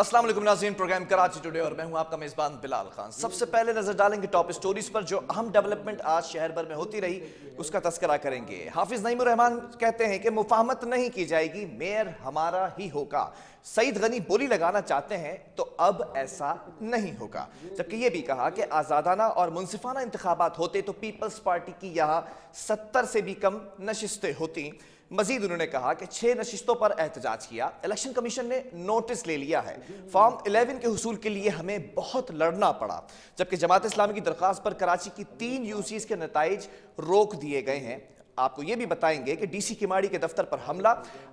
अस्सलाम वालेकुम नाज़रीन, प्रोग्राम कराची टुडे और मैं हूं आपका मेज़बान बिलाल खान। सबसे पहले नजर डालेंगे टॉप स्टोरीज पर जो अहम डेवलपमेंट आज शहर भर में होती रही, उसका तस्करा करेंगे। हाफिज नईमुर रहमान कहते हैं कि मुफाहमत नहीं की जाएगी, मेयर हमारा ही होगा। सईद गनी बोली लगाना चाहते हैं तो अब ऐसा नहीं होगा। जबकि यह भी कहा कि आज़ादाना और मुनसिफाना इंतखाबात होते तो पीपल्स पार्टी की यहाँ 70 से भी कम नशिस्तें होती। मजीद उन्होंने कहा कि 6 नशिस्तों पर एहतजाज किया, इलेक्शन कमीशन ने नोटिस ले लिया है। फॉर्म 11 के हुसूल के लिए हमें बहुत लड़ना पड़ा। जबकि जमात इस्लामी की दरख्वास्त पर कराची की 3 यूसीज के नताइज रोक दिए गए हैं। आपको यह भी बताएंगे कि डीसी किमाड़ी के दफ्तर पर हमला,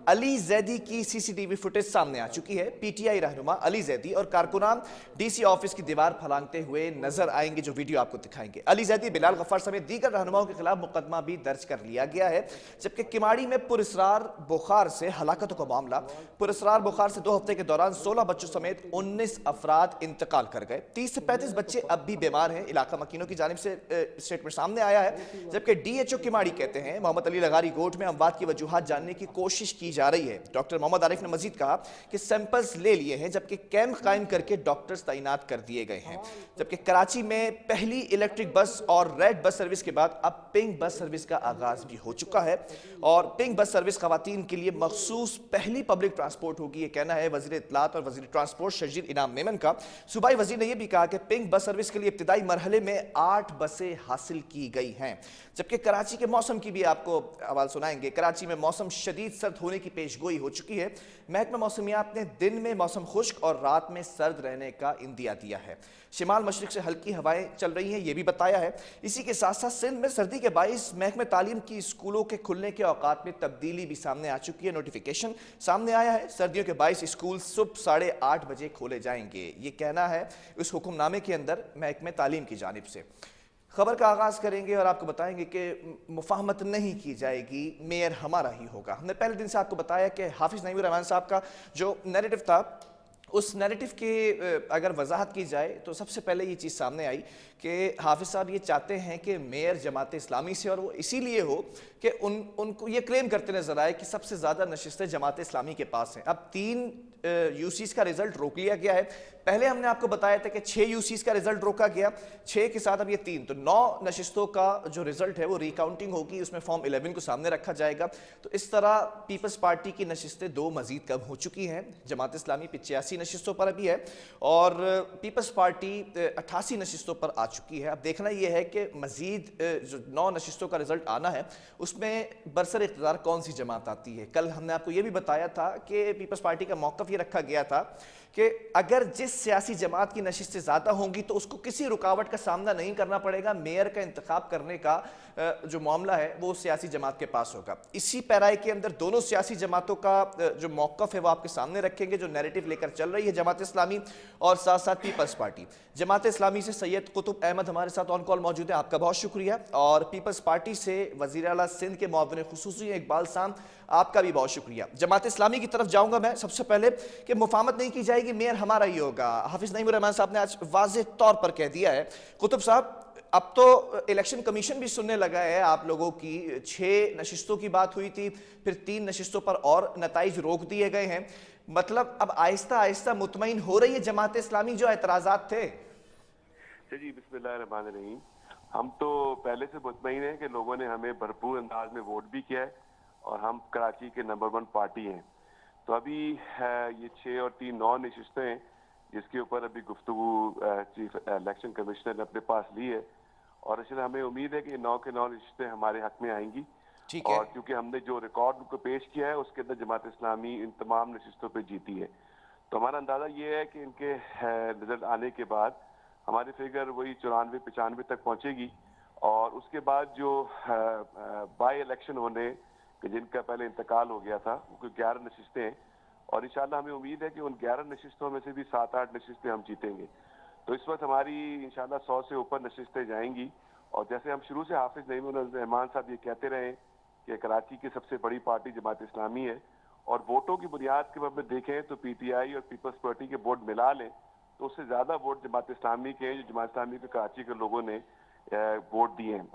अली जैदी की सीसीटीवी फुटेज सामने आ चुकी है। पीटीआई रहनुमा अली जैदी और कारकुनान डीसी ऑफिस की दीवार फलांगते हुए नजर आएंगे, जो वीडियो आपको दिखाएंगे। अली जैदी, बिलाल गफ्फार समेत दीगर रहनुमाओं के खिलाफ मुकदमा भी दर्ज कर लिया गया है। जबकि किमाड़ी में पुरस्रार बुखार से हलाकतों का मामला, पुरस्रार बुखार से 2 हफ्ते के दौरान 16 बच्चों समेत 19 अफराद इंतकाल कर गए। 30 से 35 बच्चे अब भी बीमार हैं, इलाका मकीनों की जानिब से स्टेटमेंट सामने आया है। जबकि डीएचओ किमाड़ी कहते हैं मोहम्मद अली लगारी गोट में अमवात की वजूहात जानने की कोशिश की जा रही है। डॉक्टर मोहम्मद आरिफ ने मजीद कहा कि सैंपल्स ले लिए हैं, जबकि कैंप कायम करके डॉक्टर्स तैनात कर दिए गए हैं। जबकि कराची में पहली इलेक्ट्रिक बस और रेड बस सर्विस के बाद अब पिंक बस सर्विस का आगाज भी हो चुका है और पिंक बस सर्विस खवातीन के लिए मखसूस पहली पब्लिक ट्रांसपोर्ट होगी, यह कहना है वजीर इत्तलात और वजीर ट्रांसपोर्ट शर्जील इनाम मेमन का। सूबाई वजीर ने यह भी कहा कि पिंक बस सर्विस के लिए इब्तिदाई मरहले में 8 बसें हासिल की गई हैं। जबकि कराची के मौसम की भी आपको हवाल सुनाएंगे। कराची में मौसम शदीद सर्द होने की पेशगोई हो चुकी है। महकमा मौसमियात ने दिन में मौसम खुश्क और रात में सर्द रहने का इंदिया दिया है। शिमाल मशरिक से हल्की हवाएं चल रही हैं, यह भी बताया है। इसी के साथ साथ सिंध में सर्दी के बाइस महकमे तालीम की स्कूलों के खुलने के औकात में तब्दीली भी सामने आ चुकी है। नोटिफिकेशन सामने आया है, सर्दियों के बाइस स्कूल सुबह 8:30 बजे खोले जाएंगे, ये कहना है इस हुक्मनामे के अंदर महकमे तालीम की जानिब से। खबर का आगाज करेंगे और आपको बताएंगे कि मुफाहमत नहीं की जाएगी, मेयर हमारा ही होगा। हमने पहले दिन से आपको बताया कि हाफिज नईमुर रहमान साहब का जो नैरेटिव था, उस नैरेटिव की अगर वजाहत की जाए तो सबसे पहले ये चीज़ सामने आई कि हाफिज साहब ये चाहते हैं कि मेयर जमात इस्लामी से, और वो इसीलिए हो कि उनको ये क्लेम करते नजर आए कि सबसे ज़्यादा नशिस्तें जमात इस्लामी के पास हैं। अब 3 यूसीज का रिजल्ट रोक लिया गया है। पहले हमने आपको बताया था कि 6 यूसीज का रिजल्ट रोका गया, 6 के साथ अब ये 3, तो 9 नशिस्तों का जो रिजल्ट है वो रिकाउंटिंग होगी, उसमें फॉर्म 11 को सामने रखा जाएगा। तो इस तरह पीपल्स पार्टी की नशिस्तें 2 मजीद कम हो चुकी हैं। जमात इस्लामी 85 नशिस्तों पर अभी है और पीपल्स पार्टी 88 नशिस्तों पर आ चुकी है। अब देखना यह है कि मजीद जो 9 नशिस्तों का रिजल्ट आना है उसमें बरसर इक़्तिदार कौन सी जमात आती है। कल हमने आपको यह भी बताया था कि पीपल्स पार्टी का मौक़िफ़ ये रखा गया था कि अगर जिस सियासी जमात की नशिस्तें ज़्यादा होंगी तो उसको किसी रुकावट का सामना नहीं करना पड़ेगा, मेयर का इंतखाब करने का जो मामला है वो सियासी जमात के पास होगा। इसी पैराए के अंदर दोनों सियासी जमातों का जो मौक़िफ़ है वो आपके सामने रखेंगे, जो नैरेटिव लेकर चल रही है जमात इस्लामी और साथ साथ पीपल्स पार्टी। जमात इस्लामी से सैयद कुतुब अहमद हमारे साथ ऑन कॉल मौजूद है, आपका बहुत शुक्रिया। और पीपल्स पार्टी से वज़ीर आला सिंध के मुआविन खुसूसी इकबाल साम, आपका भी बहुत शुक्रिया। जमात इस्लामी की तरफ जाऊंगा मैं सबसे पहले कि मुफाहमत नहीं की जाएगी, मेयर हमारा ही होगा। हाफिज नईमुर रहमान साहब ने आज वाज़ेह तौर पर कह दिया है। कुतुब साहब, अब तो इलेक्शन कमीशन भी सुनने लगा है आप लोगों की। 6 नशिस्तों की बात हुई थी, फिर 3 नशिस्तों पर और नताइज रोक दिए गए हैं। मतलब अब आहिस्ता आहिस्ता मुतमईन हो रही है जमात इस्लामी जो एतराज़ात थे। जी बिस्मिल्लाहिर्रहमानिर्रहीम। हम तो पहले से मुतमईन हैं कि लोगों ने हमें भरपूर अंदाज में वोट भी किया है और हम कराची के नंबर 1 पार्टी हैं। तो अभी ये 6 और 3 9 नशिस्तें हैं जिसके ऊपर अभी गुफ्तगू चीफ इलेक्शन कमिश्नर ने अपने पास ली है और इसलिए हमें उम्मीद है कि 9 के 9 नशिस्तें हमारे हक में आएंगी। ठीक है। और क्योंकि हमने जो रिकॉर्ड उनको पेश किया है उसके अंदर जमात इस्लामी इन तमाम नशिस्तों पर जीती है। तो हमारा अंदाजा ये है कि इनके रिजल्ट आने के बाद हमारी फिगर वही 94-95 तक पहुंचेगी और उसके बाद जो बाई इलेक्शन होने कि जिनका पहले इंतकाल हो गया था वो 11 नशिस्तें हैं और इंशाल्लाह हमें उम्मीद है कि उन 11 नशिस्तों में से भी 7-8 नशिस्तें हम जीतेंगे। तो इस वक्त हमारी इंशाल्लाह 100 से ऊपर नशिस्तें जाएंगी और जैसे हम शुरू से हाफिज नईमुर रहमान साहब ये कहते रहे कि कराची की सबसे बड़ी पार्टी जमात इस्लामी है और वोटों की बुनियाद के बारे में देखें तो पीटीआई और पीपल्स पार्टी के वोट मिला लें तो उससे ज्यादा वोट जमात इस्लामी के हैं जो जमात इस्लामी के कराची के लोगों ने वोट दिए हैं।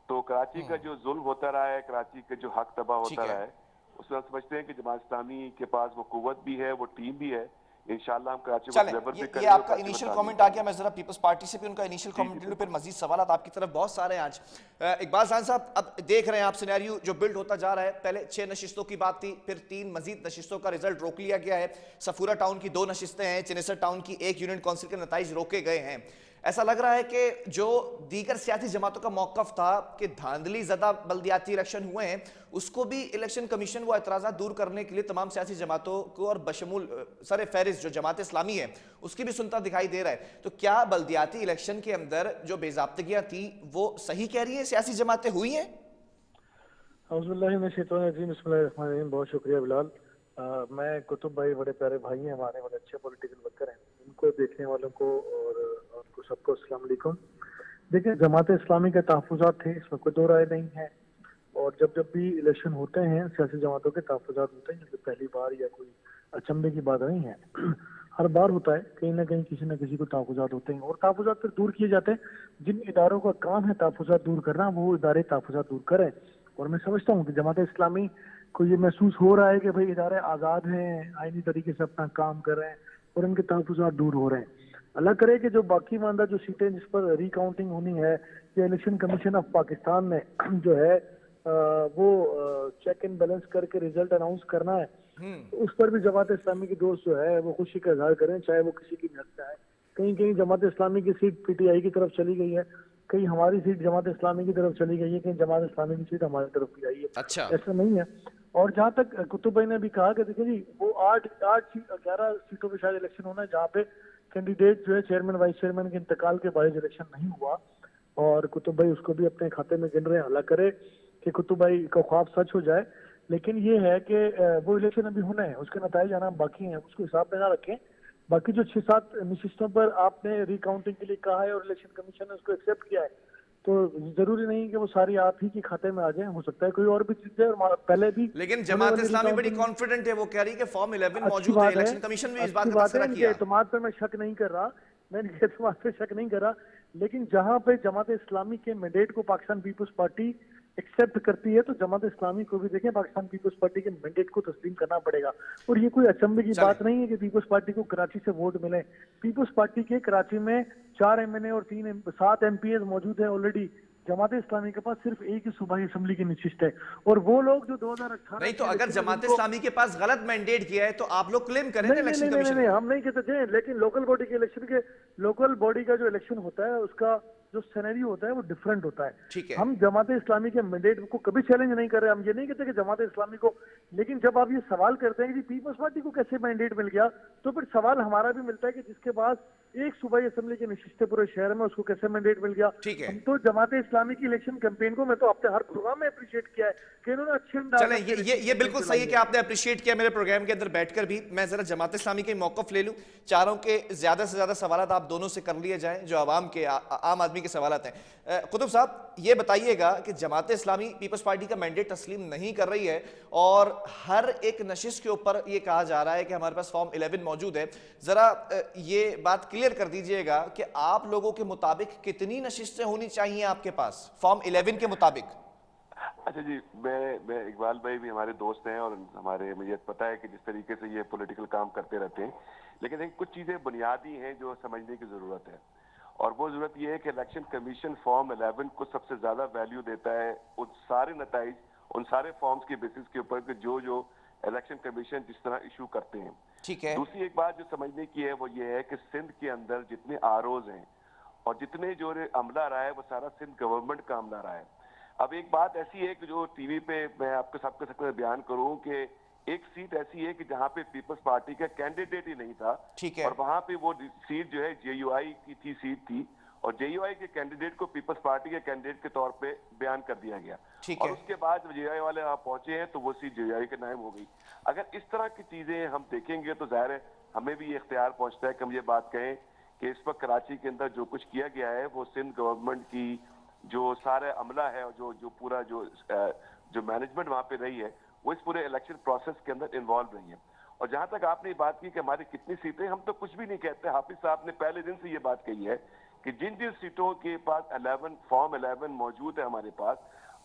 तो कराची का जो जुल्म होता रहा है, कराची का जो हक तबाह होता रहा है, उसमें हम समझते हैं कि जमात इस्लामी के पास वो कुव्वत भी है, वो टीम भी है इंशाल्लाह हम कराची को चलें, डिलीवर भी ये करेंगे और आपका कराची को इनिशियल तामीर कमेंट आ गया। करेंगे। मैं जरा पीपल्स पार्टी से भी उनका इनिशियल जी कमेंट जी ले लूं, फिर बिल्कुल। मजीद सवाल आपकी तरफ बहुत सारे हैं आज। इकबाल खान साहब, अब देख रहे हैं आप सिनेरियो जो बिल्ड होता जा रहा है। पहले 6 नशिस्तों की बात थी, फिर 3 मजीद नशिस्तों का रिजल्ट रोक लिया गया है। सफूरा टाउन की 2 नशिस्तें हैं, चिनेसर टाउन की 1 यूनियन काउंसिल के नताइज रोके गए हैं। ऐसा लग रहा है कि जो दीगर सियासी जमातों का मौकफ था कि धांधली ज़्यादा बल्दियाती इलेक्शन हुए हैं, उसको भी इलेक्शन कमीशन वो एतराज़ा दूर करने के लिए तमाम सियासी जमातों को और बशमूल सर फहरिस्त जो जमात इस्लामी है उसकी भी सुनता दिखाई दे रहा है। तो क्या बल्दियाती इलेक्शन के अंदर जो बेजाब्तगियां थी वो सही कह रही है सियासी जमातें हुई हैं? बहुत शुक्रिया बिलाल। मैं कुतुब भाई बड़े प्यारे भाई हैं हमारे, बड़े अच्छे पॉलिटिकल वर्कर हैं। उनको देखने वालों को और उनको सबको अस्सलाम वालेकुम। देखिए, जमात इस्लामी के तहफ़्फ़ुज़ात थे, इसमें कोई दो राय नहीं है। और जब जब भी इलेक्शन होते हैं सियासी जमातों के तहफ़्फ़ुज़ात होते हैं, जैसे पहली बार या कोई अचंभे की बात नहीं है। हर बार होता है, कहीं ना कहीं किसी न किसी को तहफ़्फ़ुज़ात होते हैं और तहफ़्फ़ुज़ात फिर दूर किए जाते हैं। जिन इदारों का काम है तहफ़्फ़ुज़ात दूर करना, वो इदारे तहफ़्फ़ुज़ात दूर करें। और मैं समझता हूँ कि जमात इस्लामी को ये महसूस हो रहा है कि भाई इदारे आज़ाद हैं, आईनी तरीके से अपना काम कर रहे हैं और इनके तहफ़्फ़ुज़ात दूर हो रहे हैं। अल्लाह करे कि जो बाकी मानदा जो सीटें जिस पर रिकाउंटिंग होनी है, या इलेक्शन कमीशन ऑफ पाकिस्तान ने जो है वो चेक एंड बैलेंस करके रिजल्ट अनाउंस करना है, तो उस पर भी जमात इस्लामी की दोस्त जो है वो खुशी का इजहार करें, चाहे वो किसी की नियत से आए। कहीं कहीं जमात इस्लामी की सीट पीटीआई की तरफ चली गई है, कहीं हमारी सीट जमात इस्लामी की तरफ चली गई है, कहीं जमात इस्लामी की सीट हमारी तरफ भी आई है। अच्छा। ऐसा नहीं है। और जहाँ तक कुतुब भाई ने भी कहा कि देखिए जी, वो 11 सीटों पे शायद इलेक्शन होना है जहाँ पे कैंडिडेट जो है चेयरमैन वाइस चेयरमैन के इंतकाल के बाद इलेक्शन नहीं हुआ, और कुतुब भाई उसको भी अपने खाते में गिन रहे हैं। अल्लाह करे कि कुतुब भाई का ख्वाब सच हो जाए। लेकिन ये है कि वो इलेक्शन अभी होना है, उसके नतीजे आना बाकी हैं, उसको हिसाब में ना रखें। बाकी जो 6-7 नशिस्तों पर आपने रिकाउंटिंग के लिए कहा है और इलेक्शन कमीशन ने उसको एक्सेप्ट किया है, तो जरूरी नहीं कि वो सारी आप ही के खाते में आ जाए, हो सकता है कोई और भी चीजें पहले भी लेकिन होने जमात वाली इस्लामी बड़ी रिकाउंटिंग। कॉन्फिडेंट है, वो कह रही है कि फॉर्म 11 अच्छी मौजूद है। बात है, इलेक्शन कमीशन भी इस अच्छी बात का बात है, तस्करा इनके किया। एतमाद पे मैं शक नहीं कर रहा, मैं इनके एतमाद पे शक नहीं कर रहा। लेकिन जहां पे जमात इस्लामी के मैंडेट को पाकिस्तान पीपल्स पार्टी एक्सेप्ट करती है, तो जमात इस्लामी को भी देखें पाकिस्तान पीपल्स पार्टी के मैंडेट को तस्लीम करना पड़ेगा। और ये कोई अचंभे की चलें, बात नहीं है कि पीपल्स पार्टी को कराची से वोट मिले। पीपल्स पार्टी के कराची में 4 एमएनए और 7 एमपीएस मौजूद है ऑलरेडी। जमात इस्लामी के पास सिर्फ एक ही सूबाई असेंबली की नशिस्त है, और वो लोग जो 2018 नहीं तो के अगर इलेक्शन में जमात जिनको इस्लामी के पास गलत मैंडेट किया है तो आप लोग क्लेम करें ना नहीं नहीं इलेक्शन नहीं नहीं नहीं कमीशन नहीं, को। हम नहीं कहते थे। लेकिन लोकल बॉडी का जो इलेक्शन होता है उसका जो सिनेरियो होता है वो डिफरेंट होता है। ठीक है। हम जमात इस्लामी के मैंडेट को कभी चैलेंज नहीं कर रहे, हम ये नहीं कहते कि जमात इस्लामी को। लेकिन जब आप ये सवाल करते हैं कि पीपल्स पार्टी को कैसे मैंडेट मिल गया, तो फिर सवाल हमारा भी मिलता है कि जिसके पास एक सूबाई असेंबली की नशिस्तें पूरे शहर में, उसको कैसे मैंडेट मिल गया। ठीक है। हम तो जमात इस्लामी की इलेक्शन कैंपेन को, मैं तो अपने हर प्रोग्राम में अप्रिशिएट किया है कि इन्होंने अच्छे अंदाज चलें, में अपनी ये इलेक्शन ये कैंपेन बिल्कुल सही चलाई है कि है। आपने अप्रिशिएट किया मेरे प्रोग्राम के अंदर बैठकर भी। मैं जरा जमात इस्लामी के मौकफ ले लूं, चारों के ज्यादा से ज्यादा सवाल आप दोनों से कर लिए जाएं जो आवाम के आम आदमी के सवाल हैं। कुतुब साहब, ये बताइएगा कि जमात इस्लामी पीपल्स पार्टी का मैंडेट तस्लीम नहीं कर रही है और हर एक नशिस्त के ऊपर ये कहा जा रहा है कि हमारे पास फॉर्म 11 मौजूद है। जरा ये बात क्लियर कर दीजिएगा कि आप लोगों के मुताबिक कितनी नशिस्तें होनी चाहिए आपके पास फॉर्म 11 के मुताबिक? अच्छा जी, मैं इकबाल भाई भी हमारे दोस्त हैं और हमारे, मुझे पता है कि जिस तरीके से ये पॉलिटिकल काम करते रहते हैं, लेकिन एक कुछ चीजें बुनियादी हैं जो समझने की जरूरत है। और वो जरूरत ये है कि इलेक्शन कमीशन फॉर्म 11 को सबसे ज्यादा वैल्यू देता है उन सारे नताइज, उन सारे फॉर्म्स के बेसिस के ऊपर कि जो जो इलेक्शन कमीशन जिस तरह इशू करते हैं। ठीक है। दूसरी एक बात जो समझने की है वो ये है कि सिंध के अंदर जितने आरओज हैं और जितने जो अमला रहा है वो सारा सिंध गवर्नमेंट का अमला रहा है। अब एक बात ऐसी है कि जो टीवी पे मैं आपके सबके सामने बयान करूं कि एक सीट ऐसी है कि जहां पे पीपल्स पार्टी का कैंडिडेट ही नहीं था, ठीक है। और वहां पे वो सीट जो है जेयूआई की सीट थी, और जेयूआई के कैंडिडेट को पीपल्स पार्टी के कैंडिडेट के तौर पे बयान कर दिया गया। ठीक और है। उसके बाद जब जेयूआई वाले वहां पहुंचे हैं तो वो सीट जेयूआई के नाम हो गई। अगर इस तरह की चीजें हम देखेंगे तो जाहिर है हमें भी ये इख्तियार पहुंचता है कि हम ये बात कहें कि इस वक्त कराची के अंदर जो कुछ किया गया है वो सिंध गवर्नमेंट की जो सारा अमला है और जो पूरा जो मैनेजमेंट वहां पे रही है वो इस पूरे इलेक्शन प्रोसेस के अंदर इन्वॉल्व रही है। और जहां तक आपने बात की कि हमारी कितनी सीटें, हम तो कुछ भी नहीं कहते। हाफिज साहब ने पहले दिन से ये बात कही है कि जिन जिन सीटों के पास 11 फॉर्म 11 मौजूद है हमारे पास,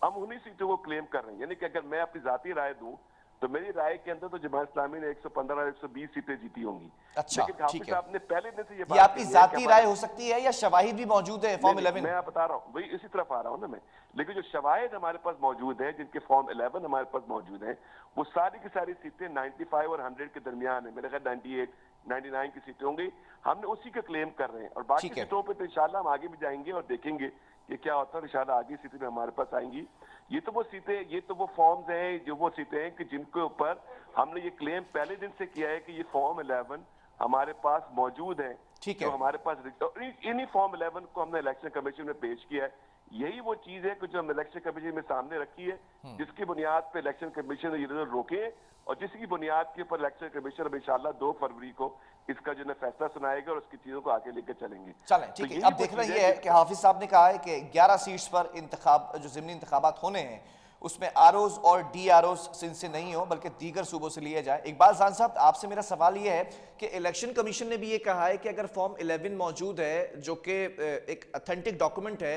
हम उन्हीं सीटों को क्लेम कर रहे हैं। यानी कि अगर मैं अपनी जाती राय दूं तो मेरी राय के अंदर तो जमात इस्लामी ने 115 120 सीटें जीती होंगी। अच्छा, लेकिन हाफिज ठीक है। साहब ने पहले दिन से ये ये बात आपकी कही है जाती कि राय हो सकती है या शवाहिद भी मौजूद है फॉर्म नहीं, 11? मैं आप बता रहा हूँ, वही इसी तरफ आ रहा हूँ ना मैं। लेकिन जो शवाहिद हमारे पास मौजूद है, जिनके फॉर्म 11 हमारे पास मौजूद है, वो सारी की सारी सीटें 95 और 100 के दरमियान है। मेरे ख्याल 98 99 की सीटें होंगी। हमने उसी का क्लेम कर रहे हैं और बाकी ठीक है। सीटों पे तो इंशाल्लाह हम आगे भी जाएंगे और देखेंगे कि क्या होता है। इंशाल्लाह आगे सीटें भी हमारे पास आएंगी। ये तो वो सीटें, ये तो वो फॉर्म्स हैं, जो वो सीटें हैं कि जिनके ऊपर हमने ये क्लेम पहले दिन से किया है कि ये फॉर्म 11 हमारे पास मौजूद है। ठीक जो है। हमारे पास इन्हीं फॉर्म 11 को हमने इलेक्शन कमीशन में पेश किया है। यही वो चीज है कि जो हम इलेक्शन कमीशन में सामने रखी है, जिसकी बुनियाद पे इलेक्शन कमीशन ने ये रिजल्ट रोके और जिसकी बुनियाद के ऊपर इलेक्शन कमीशन अब इंशाल्लाह 2 फरवरी को इसका जो है फैसला सुनाएगा और उसकी चीजों को आगे लेकर चलेंगे। चलें, तो ठीक है। यही अब वो देखना चीज यह है कि हाफिज साहब ने कहा है कि 11 सीट्स पर इंतखाब, जो ज़िमनी इंतखाबात होने हैं, उसमें आरओज और डी आरओज इनसे नहीं हो बल्कि दीगर सूबों से लिए जाए। इकबाल खान साहब, आपसे मेरा सवाल यह है कि इलेक्शन कमीशन ने भी ये कहा है कि अगर फॉर्म 11 मौजूद है, जो कि एक अथेंटिक डॉक्यूमेंट है,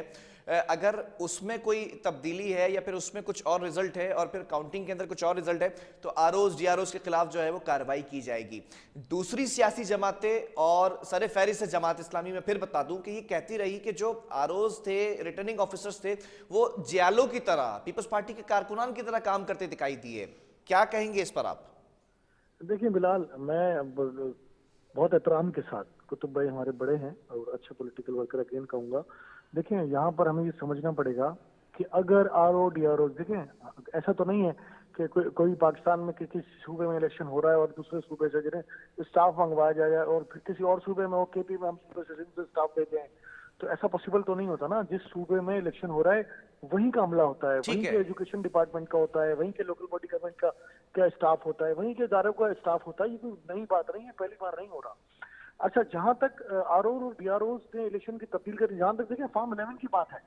अगर उसमें कोई तब्दीली है या फिर उसमें कुछ और रिजल्ट है और फिर काउंटिंग के अंदर कुछ और रिजल्ट है, तो आरओज डी आरओज के खिलाफ जो है वो कार्रवाई की जाएगी। दूसरी सियासी जमातें और सर फहरिस्त से जमात इस्लामी में फिर बता दूं कि ये कहती रही कि जो आरओज थे, रिटर्निंग ऑफिसर्स थे, वो जियालो की तरह, पीपल्स पार्टी के कारकुनान की तरह काम करते दिखाई दिए। क्या कहेंगे इस पर आप? देखिए बिलाल, मैं अब बहुत एहतराम के साथ, कुतुब भाई हमारे बड़े हैं और अच्छे पॉलिटिकल वर्कर अगेन कहूंगा। देखिए यहाँ पर हमें ये समझना पड़ेगा कि अगर आरओ डी आर ओ, देखें ऐसा तो नहीं है कि कोई पाकिस्तान में किसी सूबे में इलेक्शन हो रहा है और दूसरे सूबे से जिन्हें स्टाफ मंगवाया जाए और फिर किसी और सूबे में वो केपी में हम सूबे से स्टाफ भेजे हैं, तो ऐसा पॉसिबल तो नहीं होता ना। जिस सूबे में इलेक्शन हो रहा है वहीं का अमला होता है, ठीक वहीं है। के एजुकेशन डिपार्टमेंट का होता है, वहीं के लोकल बॉडी गवर्नमेंट का स्टाफ होता है, वहीं के इदारों का स्टाफ होता है। ये कोई नई बात नहीं है, पहली बार नहीं हो रहा। अच्छा, जहां तक आर ओ और डी आर ओ ने इलेक्शन की तब्दील करी, जहां तक देखें फॉर्म 11 की बात है,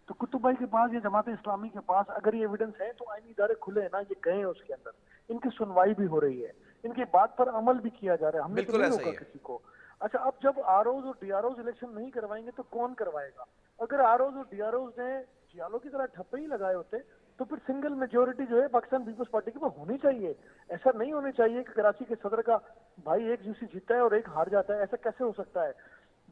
तो कुतुब भाई के पास या जमात इस्लामी के पास अगर ये एविडेंस है तो आईनी इदारे खुले हैं ना, ये गए हैं उसके अंदर, इनकी सुनवाई भी हो रही है, इनकी बात पर अमल भी किया जा रहा है, हमने तो बिल्कुल नहीं ऐसा रोका ही है। किसी को। अच्छा, अब जब आरओज और डीआरओज इलेक्शन नहीं करवाएंगे तो कौन करवाएगा? अगर आरओज और डीआरओज ने जियालो की तरह ठप्पे ही लगाए होते तो फिर सिंगल मेजोरिटी जो है पाकिस्तान पीपल्स पार्टी के पास होनी चाहिए। ऐसा नहीं होनी चाहिए कि कराची के सदर का भाई एक यूसी जीतता है और एक हार जाता है, ऐसा कैसे हो सकता है?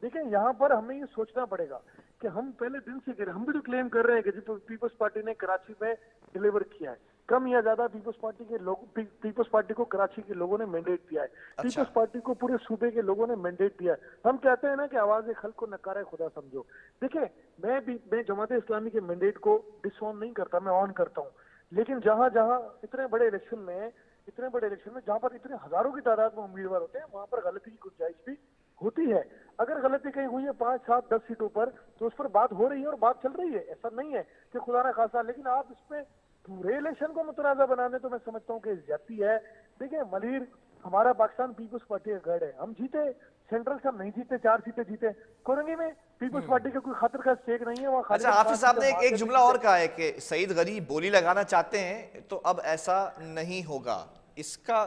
देखिए यहाँ पर हमें ये सोचना पड़ेगा कि हम पहले दिन से हम भी तो क्लेम कर रहे हैं कि पीपल्स पार्टी ने कराची में डिलीवर किया है, कम या ज्यादा पीपल्स पार्टी के लोग, पीपल्स पार्टी को कराची के लोगों ने मैंडेट दिया है, अच्छा। पीपल्स पार्टी को पूरे सूबे के लोगों ने मैंडेट दिया है। हम कहते हैं ना कि आवाज खल्क को नकारा खुदा समझो। देखिए मैं जमात इस्लामी के मैंडेट को डिसऑन नहीं करता, मैं ऑन करता हूँ, लेकिन जहां जहां इतने बड़े इलेक्शन में जहां पर इतने हजारों की तादाद में उम्मीदवार होते हैं, वहां पर गलती की गुंजाइश भी होती है। अगर गलती कहीं हुई है 5 7 10 सीटों पर तो उस पर बात हो रही है और बात चल रही है, ऐसा नहीं है कि खुदा ना खासा। लेकिन आप इसमें पूरे इलेक्शन को मुतनाज़ा बनाने, तो मैं समझता हूँ कि ज्यादती है। देखिए मलिर हमारा पाकिस्तान पीपल्स पार्टी का गढ़ है, हम जीते, सेंट्रल से हम नहीं जीते, 4 सीटें जीते, कोरंगी में पीपल्स पार्टी का कोई खातिर का स्टेक नहीं है, वहाँ खाली अच्छा, हाफिज 5 साहब सीटें ने वहाँ एक से जुमला जीते। और कहा है कि सईद गनी बोली लगाना चाहते हैं तो अब ऐसा नहीं होगा। इसका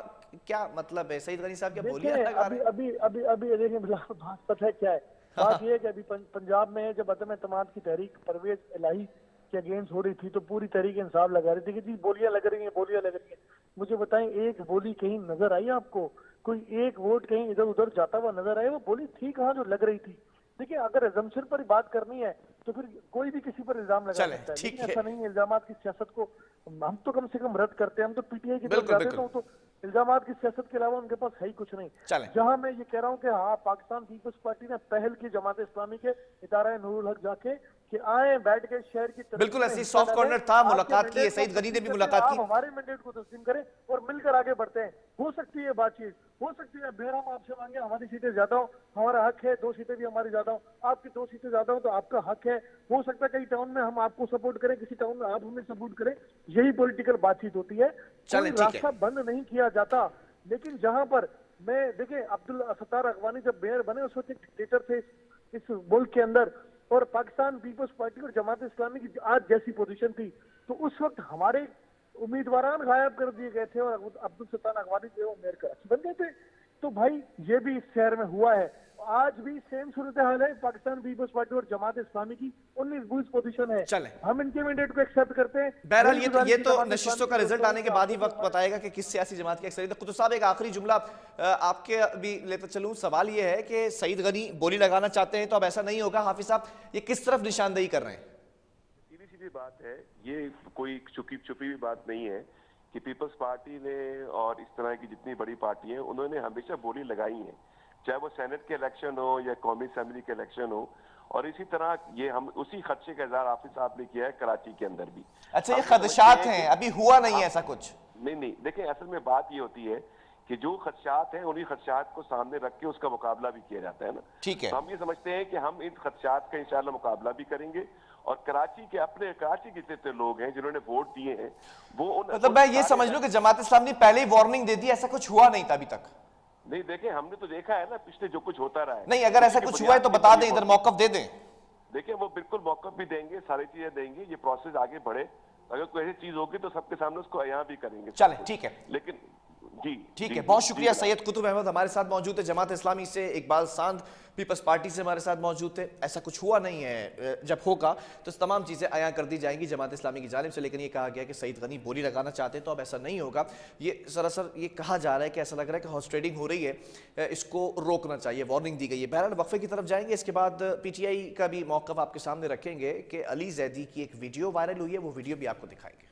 क्या मतलब है? सईद गनी साहब क्या बोलियां देखिए लगा अभी रहे हैं? अभी अभी अभी देखिए बिलाल, बात पता है क्या है? बात यह है कि अभी पंजाब में जब अदम एतमाद की तहरीक परवेज इलाही के अगेंस्ट हो रही थी तो पूरी तहरीक इंसाफ लगा रही थी कि जी बोलियां लग रही हैं, बोलियां लग रही हैं। मुझे बताएं, एक बोली कहीं नजर आई आपको? कोई एक वोट कहीं इधर उधर जाता हुआ नजर आया? वो बोली थी कहाँ जो लग रही थी? देखिए अगर एजम्पशन पर बात करनी है तो फिर कोई भी किसी पर इल्जाम लगा चलें, सकता है, ठीक लेकिन है। ऐसा नहीं है। इल्जाम की सियासत को हम तो कम से कम रद्द करते हैं, हम तो पीटीआई की तरफ बिल्कुल जाते बिल्कुल। हैं तो इल्जाम की सियासत के अलावा उनके पास है ही कुछ नहीं। चलें। जहां मैं ये कह रहा हूँ कि हाँ, पाकिस्तान पीपल्स पार्टी ने पहल की जमात इस्लामी के इदारा नूरुल हक जाके कि आए बैठ के शहर की तरक्की बिल्कुल में ऐसी हिस्सा सॉफ्ट डालें, कॉर्नर था, आपके मुलाकात की है, मैंडेट को सईद गनी ने तस्लीम भी करते हैं, मुलाकात आप की। हमारे मैंडेट को तस्लीम करें और मिलकर आगे बढ़ते हैं। हो सकती है बातचीत, हो सकती है बेरहम आपसे मांगे हमारी सीटें ज्यादा हो, हमारा हक है 2 सीटें भी हमारी ज्यादा हो, आपकी 2 सीटें ज्यादा हो तो आपका हक है। हो सकता है कई टाउन में हम आपको सपोर्ट करें, किसी टाउन में आप हमें सपोर्ट करें, यही पॉलिटिकल बातचीत होती है। कोई चलें, ठीक है। रास्ता बंद नहीं किया जाता। लेकिन जहां पर मैं देखिए अब्दुल सत्तार अगवानी जब मेयर बने उस वक्त एक डिक्टेटर थे इस मुल्क के अंदर, और पाकिस्तान पीपल्स पार्टी और जमात इस्लामी की आज जैसी पोजीशन थी, तो उस वक्त हमारे उम्मीदवारान गायब कर दिए गए थे और अब्दुल सत्तार अगवानी जो है वो मेयर कराची बन गए थे। तो भाई ये भी इस शहर में हुआ है आज भी सेम सूरत हाल है पाकिस्तान पीपल्स पार्टी और जमात इस्लामी की 19-20 पोजीशन है। चलें। हम इनके मैंडेट को एक्सेप्ट करते हैं। बहरहाल ये तो जमात नशिस्तों इस्लामी का की रिजल्ट आने के बाद ही वक्त आपको बताएगा कि किस सियासी जमात की अक्सरियत है। कुतुब साहब एक आखिरी जुमला आपके भी लेता चलूं। सवाल ये है कि सईद गनी बोली लगाना चाहते हैं तो अब ऐसा नहीं होगा। हाफिज साहब ये किस तरफ निशानदेही कर रहे हैं? सीधी सीधी बात है, ये कोई छुपी हुई बात नहीं है कि पीपल्स पार्टी ने और इस तरह की जितनी बड़ी पार्टी है उन्होंने हमेशा बोली लगाई है, चाहे वो सेनेट के इलेक्शन हो या कौमी असेंबली के इलेक्शन हो। और इसी तरह ये हम उसी खदशे का इजहार हाफिज साहब ने किया है कराची के अंदर भी। अच्छा, ये खदशात हैं, अभी हुआ नहीं है ऐसा कुछ? नहीं, देखिए असल में बात ये होती है कि जो खदशात हैं उन्हीं खदशात को सामने रख के उसका मुकाबला भी किया जाता है ना। ठीक है, तो हम ये समझते हैं कि हम इन खदशात का इंशाल्लाह मुकाबला भी करेंगे और कराची के जितने लोग हैं जिन्होंने वोट दिए हैं वो मतलब मैं ये समझ लूं कि जमात इस्लाम ने पहले ही वार्निंग दे दी, ऐसा कुछ हुआ नहीं था अभी तक? नहीं, देखें हमने तो देखा है ना पिछले जो कुछ होता रहा है। नहीं, अगर ऐसा कुछ हुआ है तो बता दें, इधर मौकफ दे दें। देखिए वो बिल्कुल मौकफ भी देंगे, सारी चीजें देंगे, ये प्रोसेस आगे बढ़े। अगर कोई ऐसी चीज होगी तो सबके सामने उसको यहाँ भी करेंगे। चले, ठीक है, लेकिन जी ठीक है, बहुत शुक्रिया। सैयद कुतुब अहमद हमारे साथ मौजूद है जमात इस्लामी से, इकबाल सांद पीपल्स पार्टी से हमारे साथ मौजूद थे। ऐसा कुछ हुआ नहीं है, जब होगा तो तमाम चीज़ें आया कर दी जाएंगी जमात इस्लामी की जानिब से। लेकिन ये कहा गया कि सईद गनी बोली लगाना चाहते हैं तो अब ऐसा नहीं होगा। ये सरासर ये कहा जा रहा है कि ऐसा लग रहा है कि हॉर्स ट्रेडिंग हो रही है, इसको रोकना चाहिए, वार्निंग दी गई है। बहरहाल वक्फे की तरफ जाएंगे, इसके बाद PTI का भी मौक़िफ़ आपके सामने रखेंगे कि अली जैदी की एक वीडियो वायरल हुई है, वो वीडियो भी आपको दिखाएंगे।